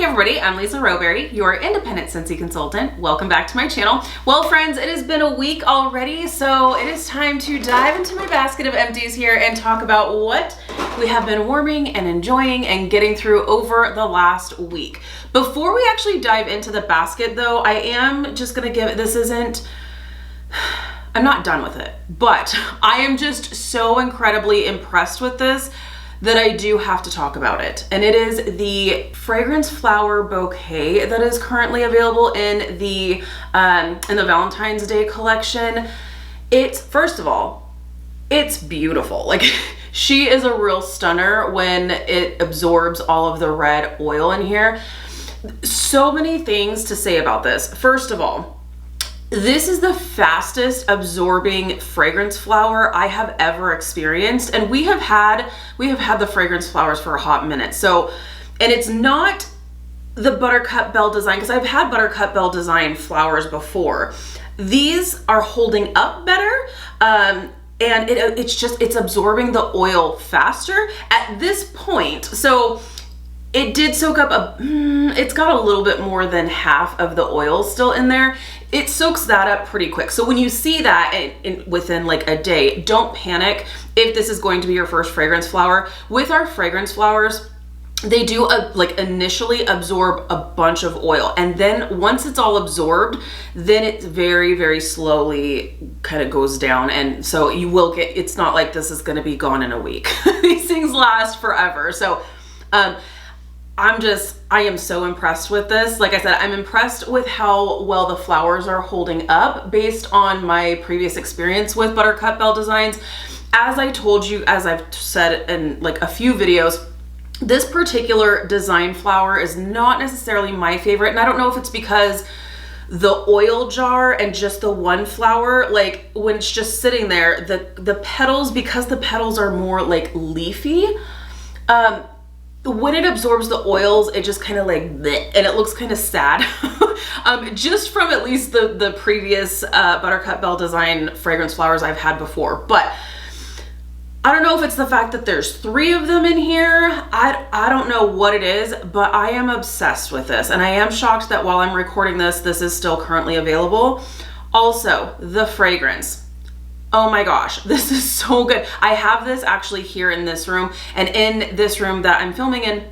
everybody, I'm Lisa Rowberry, your independent Scentsy consultant. Welcome back to my channel. Well friends, it has been a week already, so it is time to dive into my basket of empties here and talk about what we have been warming and enjoying and getting through over the last week. Before we actually dive into the basket though, I am just gonna give, I'm not done with it, but I am just so incredibly impressed with this that I do have to talk about it. And it is the fragrance flower bouquet that is currently available in the Valentine's Day collection. It's, first of all, it's beautiful. Like, she is a real stunner when it absorbs all of the red oil in here. So many things to say about this. First of all, this is the fastest absorbing fragrance flower I have ever experienced. And we have had the fragrance flowers for a hot minute. So, and it's not the Buttercup Belle design, because I've had Buttercup Belle design flowers before. These are holding up better. And it's absorbing the oil faster at this point. So it did soak up it's got a little bit more than half of the oil still in there. It soaks that up pretty quick. So when you see that within like a day, don't panic if this is going to be your first fragrance flower. With our fragrance flowers, they do initially absorb a bunch of oil, and then once it's all absorbed, then it very, very slowly kind of goes down. And so you will get, it's not like this is going to be gone in a week. These things last forever. So I am so impressed with this. Like I said, I'm impressed with how well the flowers are holding up based on my previous experience with Buttercup Belle designs. As I told you, as I've said in like a few videos, this particular design flower is not necessarily my favorite. And I don't know if it's because the oil jar and just the one flower, like when it's just sitting there, the petals, because the petals are more like leafy, when it absorbs the oils, it just kind of like bleh, and it looks kind of sad. Just from at least the previous Buttercup Belle design fragrance flowers I've had before. But I don't know if it's the fact that there's 3 of them in here. I don't know what it is, but I am obsessed with this. And I am shocked that while I'm recording this, this is still currently available. Also, the fragrance. Oh my gosh, this is so good. I have this actually here in this room, and in this room that I'm filming in,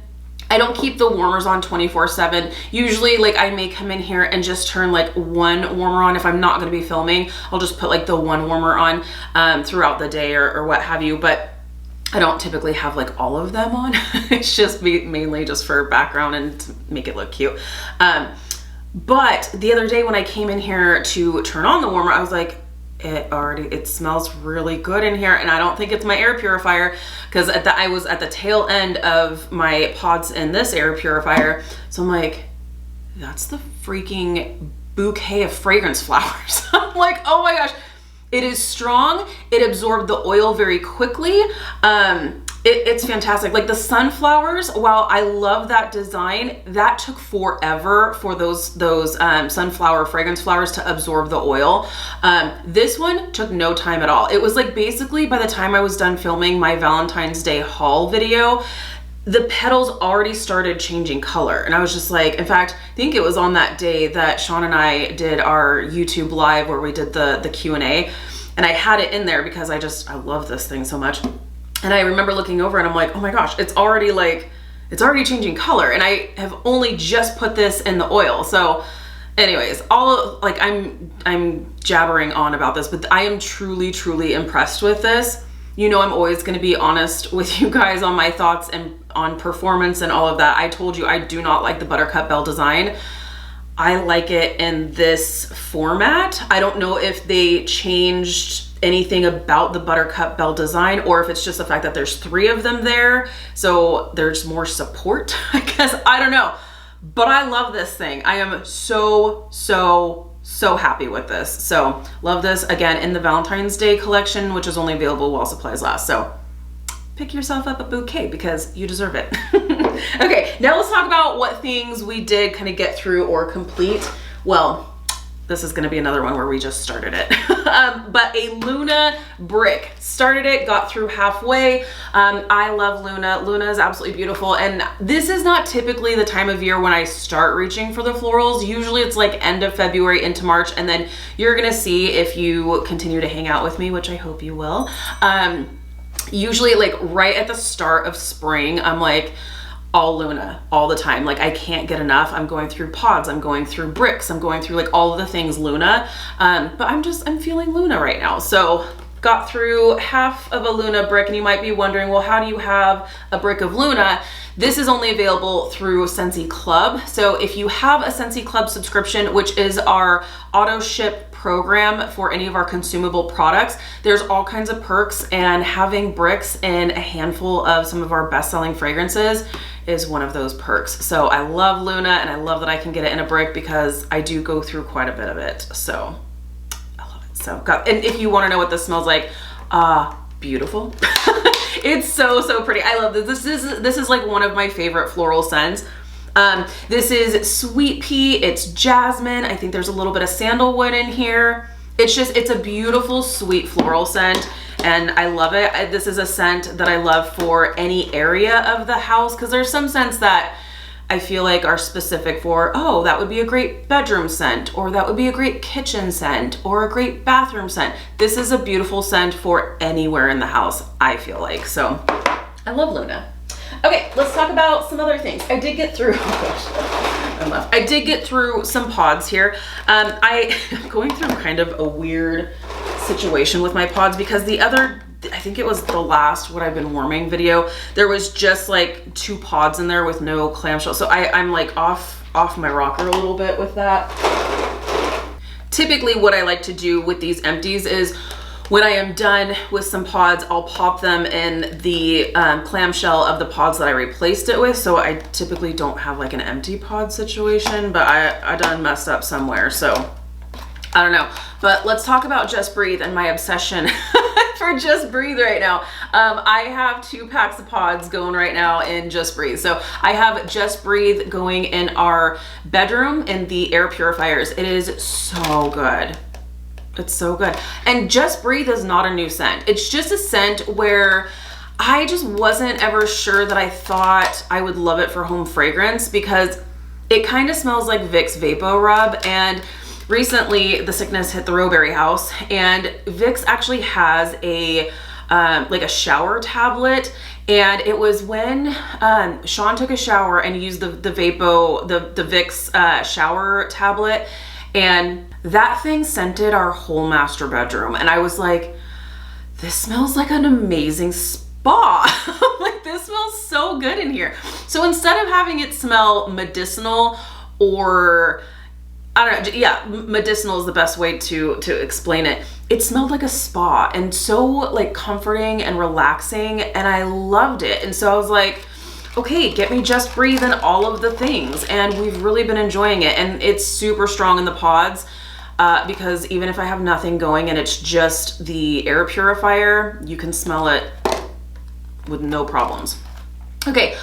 I don't keep the warmers on 24/7. Usually like I may come in here and just turn like one warmer on. If I'm not gonna be filming, I'll just put like the one warmer on throughout the day or what have you, but I don't typically have like all of them on. It's just mainly just for background and to make it look cute. But the other day when I came in here to turn on the warmer, I was like, it smells really good in here. And I don't think it's my air purifier, because I was at the tail end of my pods in this air purifier. So I'm like, that's the freaking bouquet of fragrance flowers. I'm like, oh my gosh, it is strong. It absorbed the oil very quickly. It's fantastic. Like the sunflowers, while I love that design, that took forever for those sunflower fragrance flowers to absorb the oil. This one took no time at all. It was like basically by the time I was done filming my Valentine's Day haul video, the petals already started changing color. And I was just like, in fact, I think it was on that day that Sean and I did our YouTube live where we did the Q&A, and I had it in there because I love this thing so much. And I remember looking over and I'm like, oh my gosh, it's already changing color. And I have only just put this in the oil. So anyways, I'm jabbering on about this, but I am truly, truly impressed with this. You know, I'm always going to be honest with you guys on my thoughts and on performance and all of that. I told you I do not like the Buttercup Belle design. I like it in this format. I don't know if they changed anything about the Buttercup Belle design, or if it's just the fact that there's 3 of them there, so there's more support, I guess. I don't know, but I love this thing. I am so happy with this. So love this, again, in the Valentine's Day collection, which is only available while supplies last. So pick yourself up a bouquet because you deserve it. Okay, now let's talk about what things we did kind of get through or complete. Well, this is gonna be another one where we just started it. But a Luna brick. Started it, got through halfway. I love Luna. Luna is absolutely beautiful. And this is not typically the time of year when I start reaching for the florals. Usually it's like end of February into March, and then you're gonna see if you continue to hang out with me, which I hope you will. Usually like right at the start of spring, I'm like, all Luna all the time. Like I can't get enough. I'm going through pods, I'm going through bricks, I'm going through like all of the things Luna. But I'm feeling Luna right now. So got through half of a Luna brick, and you might be wondering, well, how do you have a brick of Luna? This is only available through Scentsy Club. So if you have a Scentsy Club subscription, which is our auto ship program for any of our consumable products, there's all kinds of perks, and having bricks in a handful of some of our best-selling fragrances is one of those perks. So I love Luna, and I love that I can get it in a brick because I do go through quite a bit of it. So I love it. So, and if you want to know what this smells like, beautiful. It's so pretty. I love this. This is like one of my favorite floral scents. This is sweet pea, it's jasmine. I think there's a little bit of sandalwood in here. It's a beautiful, sweet floral scent, and I love it. This is a scent that I love for any area of the house, because there's some scents that I feel like are specific for, oh, that would be a great bedroom scent, or that would be a great kitchen scent, or a great bathroom scent. This is a beautiful scent for anywhere in the house, I feel like. So I love Luna. Okay, let's talk about some other things. I did get through, oh gosh, I did get through some pods here. I'm going through kind of a weird situation with my pods, because I think it was the last What I've Been Warming video, there was just like 2 pods in there with no clamshell. So I'm like off my rocker a little bit with that. Typically what I like to do with these empties is, when I am done with some pods, I'll pop them in the clamshell of the pods that I replaced it with. So I typically don't have like an empty pod situation, but I done messed up somewhere. So I don't know, but let's talk about Just Breathe and my obsession for Just Breathe right now. I have 2 packs of pods going right now in Just Breathe. So I have Just Breathe going in our bedroom in the air purifiers. It is so good. It's so good. And Just Breathe is not a new scent. It's just a scent where I just wasn't ever sure that I thought I would love it for home fragrance, because it kind of smells like Vicks Vapo Rub. And recently the sickness hit the Rowberry house, and Vicks actually has a like a shower tablet. And it was when Sean took a shower and used the Vicks shower tablet, and that thing scented our whole master bedroom. And I was like, this smells like an amazing spa. Like, this smells so good in here. So instead of having it smell medicinal, or I don't know, yeah, medicinal is the best way to explain it. It smelled like a spa, and so like comforting and relaxing, and I loved it. And so I was like, okay, get me Just Breathe and all of the things. And we've really been enjoying it. And it's super strong in the pods, because even if I have nothing going and it's just the air purifier, you can smell it with no problems. Okay,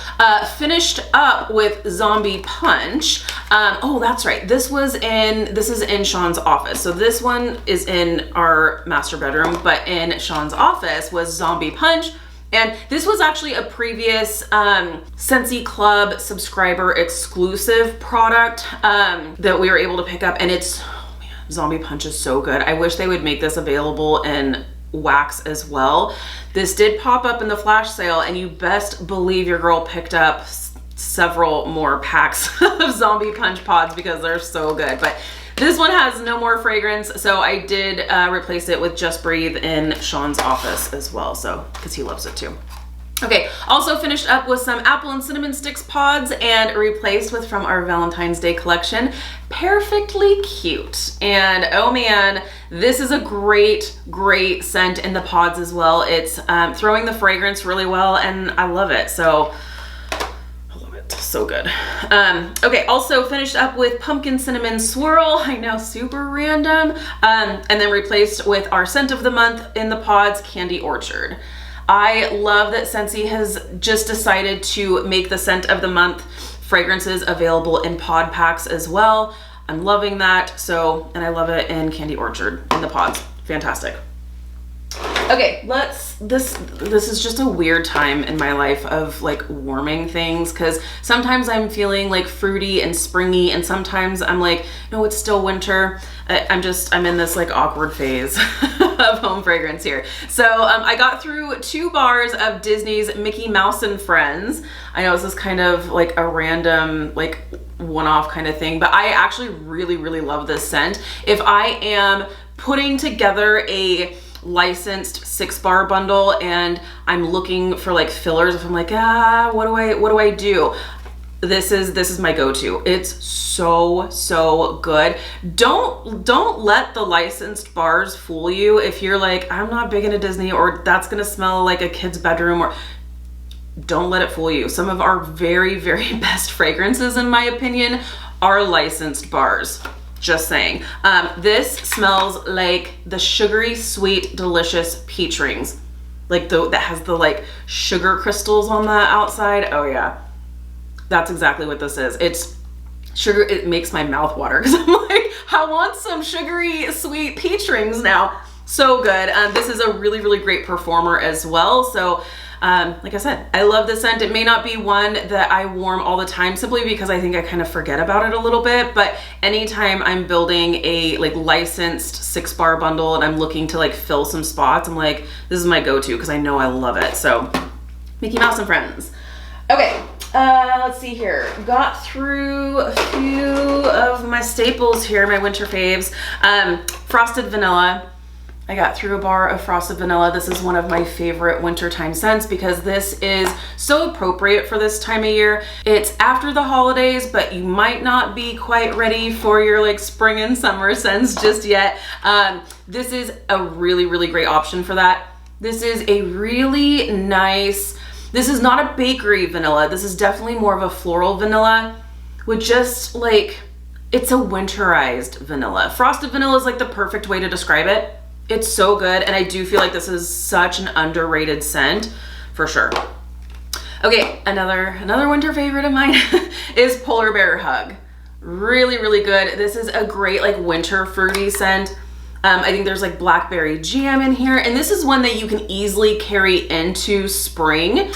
finished up with Zombie Punch. Oh, that's right. This is in Sean's office. So this one is in our master bedroom, but in Sean's office was Zombie Punch. And this was actually a previous Scentsy Club subscriber exclusive product that we were able to pick up. And oh man, Zombie Punch is so good. I wish they would make this available in wax as well. This did pop up in the flash sale, and you best believe your girl picked up several more packs of Zombie Punch pods because they're so good. But this one has no more fragrance, so I did replace it with Just Breathe in Sean's office as well, so because he loves it too. Okay, also finished up with some Apple and Cinnamon Sticks pods, and replaced with from our Valentine's Day collection, Perfectly Cute. And oh man, this is a great scent in the pods as well. It's throwing the fragrance really well, and I love it. So so good. Okay, also finished up with Pumpkin Cinnamon Swirl. I know, super random. And then replaced with our scent of the month in the pods, Candy Orchard. I love that Scentsy has just decided to make the scent of the month fragrances available in pod packs as well. I'm loving that. So, and I love it in Candy Orchard in the pods. Fantastic. Okay, this is just a weird time in my life of like warming things, because sometimes I'm feeling like fruity and springy, and sometimes I'm like, no, it's still winter. I'm in this like awkward phase of home fragrance here. So I got through 2 bars of Disney's Mickey Mouse and Friends. I know this is kind of like a random like one-off kind of thing, but I actually really, really love this scent. If I am putting together a licensed 6-bar bundle and I'm looking for like fillers, if I'm like, what do I do? This is my go-to. It's so good. Don't let the licensed bars fool you. If you're like, I'm not big into Disney, or that's gonna smell like a kid's bedroom, or don't let it fool you. Some of our very, very best fragrances, in my opinion, are licensed bars. Just saying. This smells like the sugary, sweet, delicious peach rings. Like that has the like sugar crystals on the outside. Oh yeah. That's exactly what this is. It's sugar. It makes my mouth water because I'm like, I want some sugary, sweet peach rings now. So good. This is a really, really great performer as well. So like I said, I love this scent. It may not be one that I warm all the time, simply because I think I kind of forget about it a little bit, but anytime I'm building a like licensed 6-bar bundle and I'm looking to like fill some spots, I'm like, this is my go-to because I know I love it. So Mickey Mouse and Friends. Okay, let's see here. Got through a few of my staples here, my winter faves. Frosted Vanilla. I got through a bar of Frosted Vanilla. This is one of my favorite wintertime scents because this is so appropriate for this time of year. It's after the holidays, but you might not be quite ready for your like spring and summer scents just yet. This is a really, really great option for that. This is a really nice, this is not a bakery vanilla. This is definitely more of a floral vanilla with just like, it's a winterized vanilla. Frosted Vanilla is like the perfect way to describe it. It's so good, and I do feel like this is such an underrated scent for sure. Okay, another winter favorite of mine is Polar Bear Hug. Really, really good. This is a great like winter fruity scent. I think there's like blackberry jam in here, and this is one that you can easily carry into spring.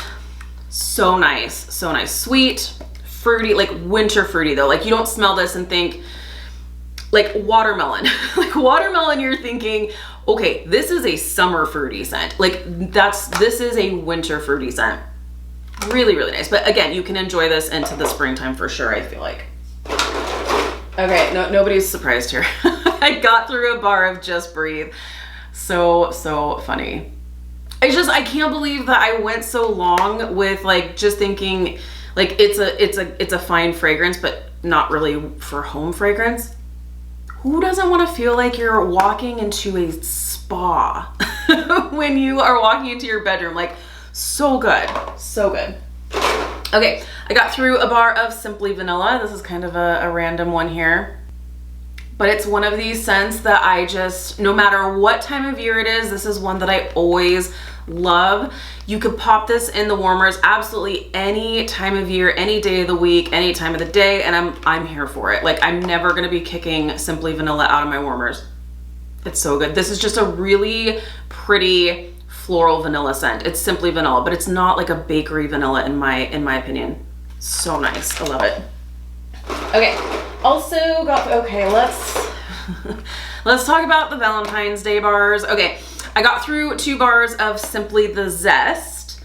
So nice, so nice. Sweet, fruity, like winter fruity though. Like you don't smell this and think like watermelon. Like watermelon, you're thinking, okay, this is a summer fruity scent. Like this is a winter fruity scent. Really, really nice. But again, you can enjoy this into the springtime for sure, I feel like. Okay, nobody's surprised here. I got through a bar of Just Breathe. So funny. I can't believe that I went so long with like just thinking like it's a fine fragrance, but not really for home fragrance. Who doesn't want to feel like you're walking into a spa when you are walking into your bedroom? Like, so good, so good. Okay, I got through a bar of Simply Vanilla. This is kind of a random one here, but it's one of these scents that I just, no matter what time of year it is, this is one that I always love. You could pop this in the warmers absolutely any time of year, any day of the week, any time of the day, and I'm here for it. Like I'm never gonna be kicking Simply Vanilla out of my warmers. It's so good. This is just a really pretty floral vanilla scent. It's Simply Vanilla, but it's not like a bakery vanilla in my opinion. So nice. I love it. Okay. Also got, okay, let's talk about the Valentine's Day bars. Okay. I got through 2 bars of Simply the Zest,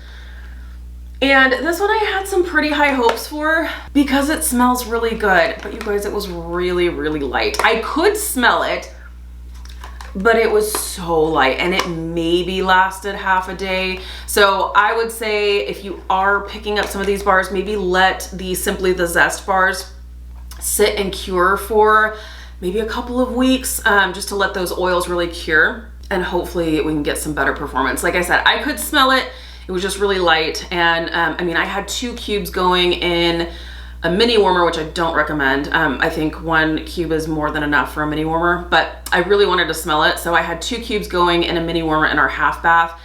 and this one I had some pretty high hopes for because it smells really good, but you guys, it was really, really light. I could smell it, but it was so light, and it maybe lasted half a day. So I would say if you are picking up some of these bars, maybe let the Simply the Zest bars sit and cure for maybe a couple of weeks, just to let those oils really cure. And hopefully we can get some better performance. Like I said, I could smell it. It was just really light. And I mean, I had 2 cubes going in a mini warmer, which I don't recommend. I think 1 cube is more than enough for a mini warmer, but I really wanted to smell it. So I had 2 cubes going in a mini warmer in our half bath.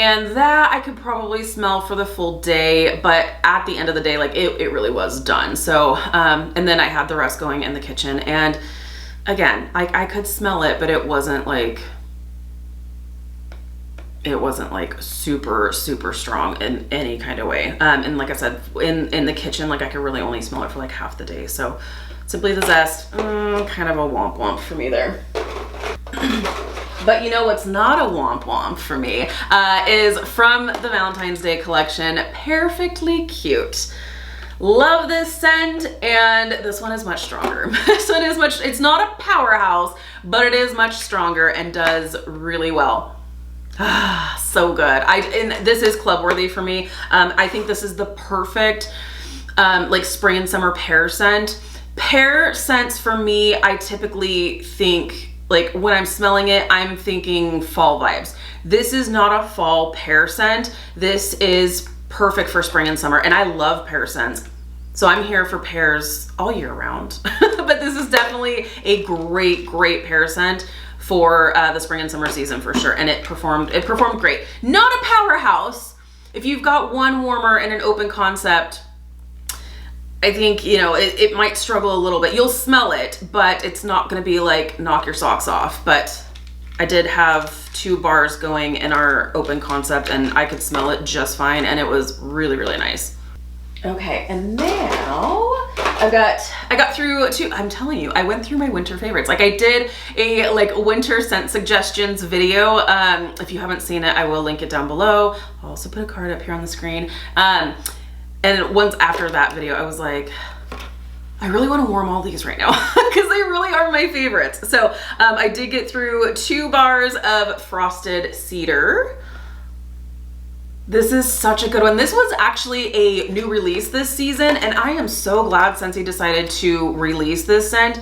And that I could probably smell for the full day, but at the end of the day, like it really was done. So, and then I had the rest going in the kitchen, and again, I could smell it, but it wasn't like super, super strong in any kind of way. And like I said, in the kitchen, like I could really only smell it for like half the day. So Simply the Zest, kind of a womp womp for me there. But you know what's not a womp womp for me is from the Valentine's Day collection, Perfectly Cute. Love this scent, and this one is much stronger. This one is it's not a powerhouse, but it is much stronger and does really well. So good. And this is club worthy for me. I think this is the perfect like spring and summer pear scent. Pear scents for me, I typically think, like when I'm smelling it, I'm thinking fall vibes. This is not a fall pear scent. This is perfect for spring and summer, and I love pear scents. So I'm here for pears all year round. But this is definitely a great, great pear scent for the spring and summer season for sure. And it performed great. Not a powerhouse. If you've got one warmer and an open concept, I think, you know, it might struggle a little bit. You'll smell it, but it's not going to be like knock your socks off. But I did have 2 bars going in our open concept, and I could smell it just fine, and it was really, really nice. Okay, and now I got through 2. I'm telling you, I went through my winter favorites. Like I did a like winter scent suggestions video. If you haven't seen it, I will link it down below. I'll also put a card up here on the screen. And once after that video, I was like, I really want to warm all these right now because they really are my favorites. So I did get through 2 bars of Frosted Cedar. This is such a good one. This was actually a new release this season, and I am so glad Scentsy decided to release this scent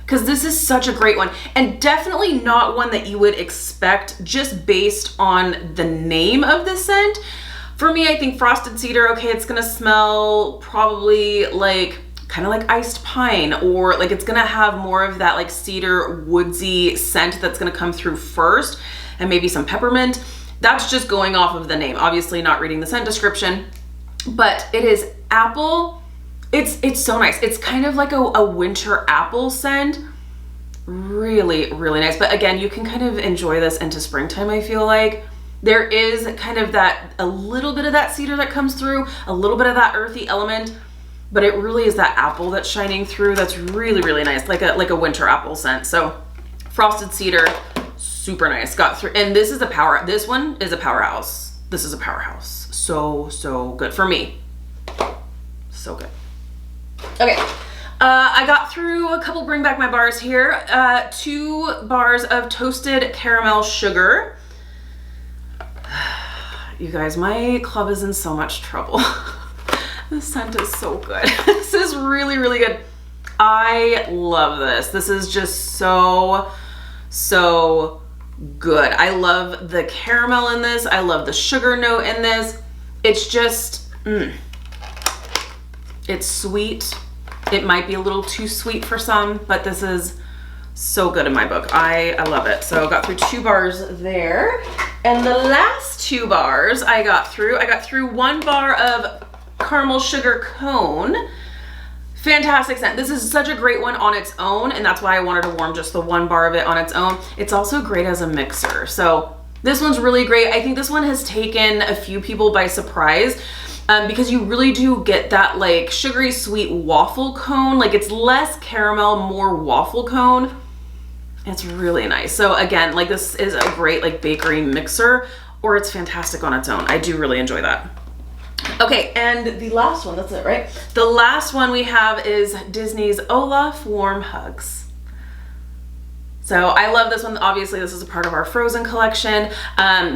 because this is such a great one, and definitely not one that you would expect just based on the name of the scent. For me, I think Frosted Cedar, okay, it's gonna smell probably like kind of like iced pine, or like it's gonna have more of that like cedar woodsy scent that's gonna come through first, and maybe some peppermint. That's just going off of the name, obviously not reading the scent description, but it is apple. It's so nice. It's kind of like a winter apple scent. Really, really nice. But again, you can kind of enjoy this into springtime, I feel like. There is kind of a little bit of that cedar that comes through, a little bit of that earthy element, but it really is that apple that's shining through. That's really, really nice, like a winter apple scent. So Frosted Cedar, super nice. Got through, and this one is a powerhouse. This is a powerhouse. So good for me. So good. Okay. I got through a couple bring back my bars here. 2 bars of toasted caramel sugar. You guys, my club is in so much trouble. This scent is so good. This is really, really good. I love this. This is just so good. I love the caramel in this. I love the sugar note in this. It's just, it's sweet. It might be a little too sweet for some, but this is so good in my book. I love it. So I got through 2 bars there. And the last 2 bars I got through 1 bar of caramel sugar cone. Fantastic scent. This is such a great one on its own, and that's why I wanted to warm just the 1 bar of it on its own. It's also great as a mixer. So this one's really great. I think this one has taken a few people by surprise because you really do get that like sugary sweet waffle cone. Like it's less caramel, more waffle cone. It's really nice. So again, like this is a great like bakery mixer, or it's fantastic on its own. I do really enjoy that. Okay, and the last one, that's it, right? The last one we have is Disney's Olaf Warm Hugs. So I love this one. Obviously, this is a part of our Frozen collection.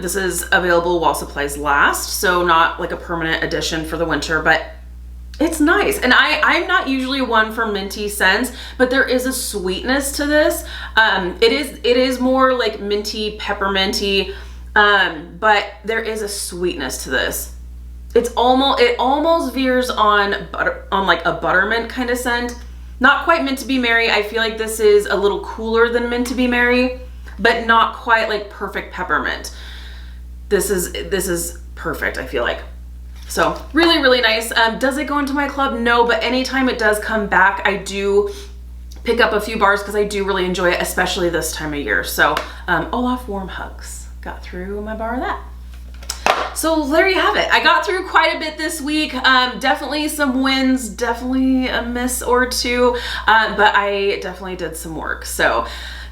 This is available while supplies last, so not like a permanent addition for the winter, but it's nice. And I'm not usually one for minty scents, but there is a sweetness to this. It is more like minty, pepperminty, but there is a sweetness to this. It almost veers on like a buttermint kind of scent. Not quite Mint to Be Merry. I feel like this is a little cooler than Mint to Be Merry, but not quite like perfect peppermint. this is perfect, I feel like. So really, really nice. Does it go into my club? No, but anytime it does come back, I do pick up a few bars because I do really enjoy it, especially this time of year. So Olaf warm hugs. Got through my bar of that. So there you have it. I got through quite a bit this week. Definitely some wins, definitely a miss or two, but I definitely did some work. So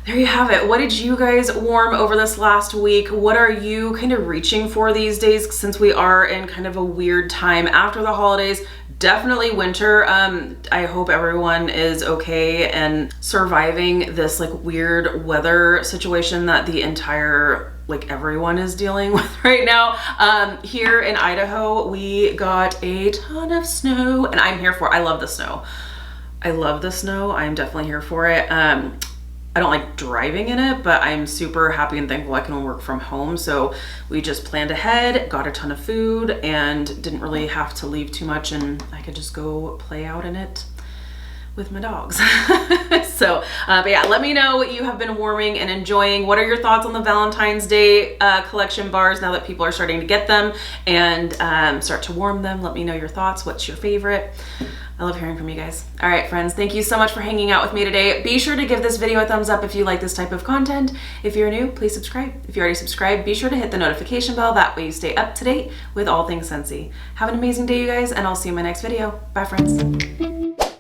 there you have it. What did you guys warm over this last week? What are you kind of reaching for these days, since we are in kind of a weird time after the holidays? Definitely winter. I hope everyone is okay and surviving this like weird weather situation that the entire, like everyone is dealing with right now. Here in Idaho, we got a ton of snow and I'm here for it. I love the snow. I love the snow. I'm definitely here for it. I don't like driving in it, but I'm super happy and thankful I can work from home. So we just planned ahead, got a ton of food, and didn't really have to leave too much, and I could just go play out in it with my dogs. So, but yeah, let me know what you have been warming and enjoying. What are your thoughts on the Valentine's Day collection bars now that people are starting to get them and start to warm them? Let me know your thoughts. What's your favorite? I love hearing from you guys. All right, friends, thank you so much for hanging out with me today. Be sure to give this video a thumbs up if you like this type of content. If you're new, please subscribe. If you already subscribed, be sure to hit the notification bell. That way you stay up to date with all things Scentsy. Have an amazing day, you guys, and I'll see you in my next video. Bye, friends.